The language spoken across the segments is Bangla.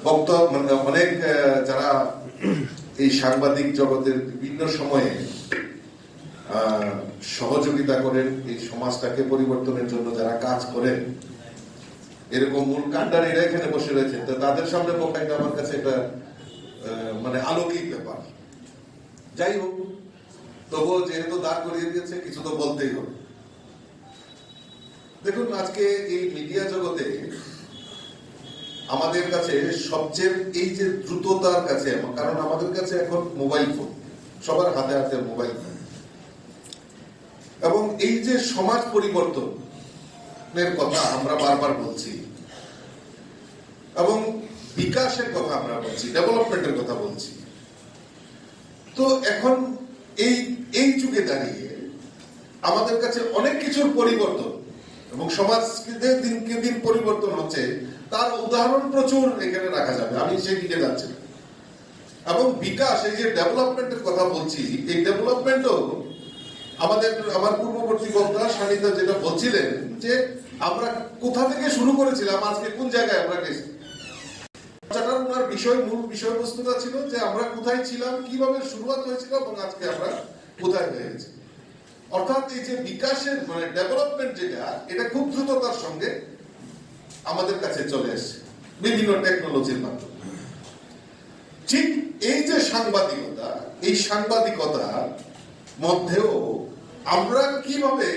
বক্তব্য মানে অনেক যারা এই সাংবাদিক জগতের বিভিন্ন সময়ে সহযোগিতা করেন, এই সমাজটাকে পরিবর্তনের জন্য যারা কাজ করেন, এরকম মূল কাণ্ডারীরা এখানে বসে রয়েছেন, তো তাদের সামনে পক্ষাইটা আমার কাছে এটা মানে অলৌকিক ব্যাপার। যাই হোক, তবুও যেহেতু দাঁড় করিয়ে দিয়েছে, কিছু তো বলতেই হবে। দেখুন, আজকে এই মিডিয়া জগতে আমাদের কাছে সবচেয়ে এই যে দ্রুততার কাছে, কারণ আমাদের কাছে এখন মোবাইল ফোন, সবার হাতে হাতে মোবাইল ফোন, এবং এই যে সমাজ পরিবর্তনের কথা আমরা বারবার বলছি এবং বিকাশের কথা আমরা বলছি, ডেভেলপমেন্টের কথা বলছি, তো এখন এই যুগে দাঁড়িয়ে আমাদের কাছে অনেক কিছুর পরিবর্তন এবং সমাজকে দিনকে দিন পরিবর্তন হচ্ছে, তার উদাহরণ প্রচুর এখানে রাখা যাবে, আমি সেই দিকে যাচ্ছি না। এবং বিকাশ, এই যে ডেভেলপমেন্টের কথা বলছি, এই ডেভেলপমেন্টও আমার পূর্ববর্তী বক্তা সানিতা যেটা বলছিলেন যে আমরা কোথা থেকে শুরু করেছিলাম, আজকে কোন জায়গায় আমরা গেছি। ওনার মূল বিষয়বস্তুটা ছিল যে আমরা কোথায় ছিলাম, কিভাবে শুরুয়াত হয়েছিল এবং আজকে আমরা কোথায় হয়ে গেছি। অর্থাৎ এই যে বিকাশের মানে ডেভেলপমেন্ট যেটা, এটা খুব দ্রুততার সঙ্গে আমাদের কাছে চলে এসেছে বিভিন্ন টেকনোলজির মাধ্যমে। ঠিক এই যে সাংবাদিকতা, এই সাংবাদিকতার মধ্যেও আমরা কিভাবে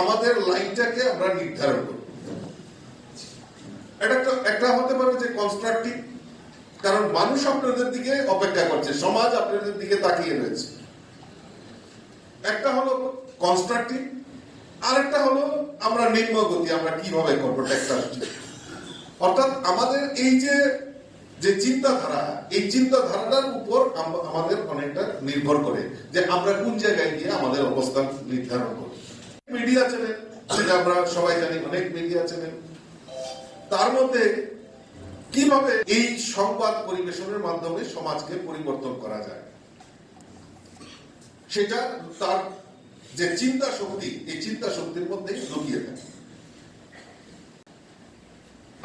আমাদের লাইনটাকে আমরা নির্ধারণ করব। একটা হতে পারে যে কনস্ট্রাকটিভ, কারণ মানুষ আপনাদের দিকে অপেক্ষা করছে, সমাজ আপনাদের দিকে তাকিয়ে রয়েছে। একটা হলো কনস্ট্রাকটিভ, আরেকটা হলো আমরা নিম্নগতি, আমরা কিভাবে করবো টেকনোলজি। অর্থাৎ আমাদের এই যে চিন্তাধারা, এই চিন্তাধারাটার উপর আমাদের অনেকটা নির্ভর করে যে আমরা কোন জায়গায় গিয়ে আমাদের অবস্থান নির্ধারণ করি। মিডিয়া চ্যানেল, সেটা আমরা সবাই জানি, অনেক মিডিয়া চ্যানেল, তার মধ্যে কিভাবে এই সংবাদ পরিবেশনের মাধ্যমে সমাজকে পরিবর্তন করা যায়, সেটা তার যে চিন্তা শক্তি, এই চিন্তা শক্তির মধ্যে লুকিয়ে থাকে।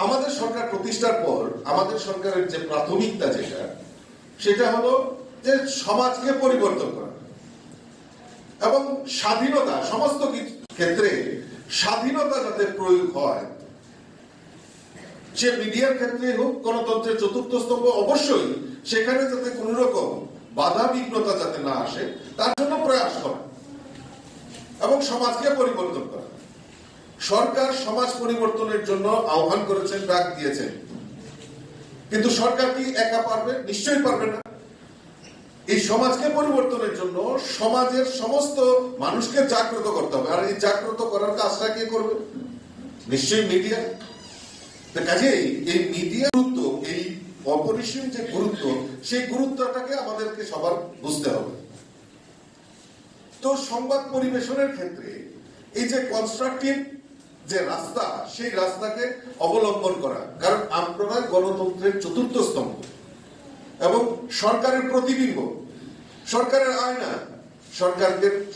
আমাদের সরকার প্রতিষ্ঠার পর আমাদের সরকারের যে প্রাথমিকতা যেটা, সেটা হলো যে সমাজকে পরিবর্তন করা এবং স্বাধীনতা, সমস্ত ক্ষেত্রে স্বাধীনতা যাতে প্রয়োগ হয়, সে মিডিয়ার ক্ষেত্রে হোক, গণতন্ত্রের চতুর্থ স্তম্ভ, অবশ্যই সেখানে যাতে কোন রকম বাধা বিঘ্নতা যাতে না আসে, তার জন্য প্রয়াস করা এবং সমাজকে পরিবর্তন করা। সরকার সমাজ পরিবর্তনের জন্য আহ্বান করেছেন, ডাক দিয়েছেন, কিন্তু সরকার কি একা পারবে? নিশ্চয়ই পারবে না। এই সমাজকে পরিবর্তনের জন্য সমাজের সমস্ত মানুষকে জাগ্রত করতে হবে, আর এই জাগ্রত করার কাজটা কে করবে? নিশ্চয়ই মিডিয়া। কাজেই এই মিডিয়ার গুরুত্ব, এই অপরিসীম যে গুরুত্ব, সেই গুরুত্বটাকে আমাদেরকে সবার বুঝতে হবে। তো সংবাদ পরিবেশনের ক্ষেত্রে এই যে কনস্ট্রাকটিভ যে রাস্তা, সেই রাস্তাকে অবলম্বন করা, কারণ আপনারা গণতন্ত্রের চতুর্থ স্তম্ভ এবং সরকারের প্রতিবিম্ব, সরকারের আয়না,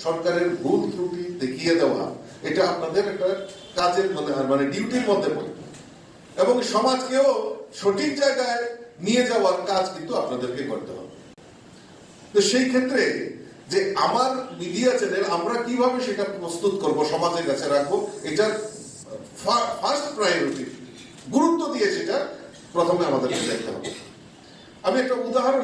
সরকারের ভুল ত্রুটি দেখিয়ে দেওয়া, এটা আপনাদের একটা কাজের মধ্যে, মানে ডিউটির মধ্যে পড়ে, এবং সমাজকেও সঠিক জায়গায় নিয়ে যাওয়ার কাজ কিন্তু আপনাদেরকে করতে হবে। তো সেই ক্ষেত্রে যে আমার মিডিয়া চ্যানেল আমরা কিভাবে সেটা প্রস্তুত করব, সমাজের কাছে রাখবো, এটার ফার্স্ট প্রায়োরিটি গুরুত্ব দিয়ে সেটা প্রথমে আমাদেরকে দেখতে হবে। আমি একটা উদাহরণ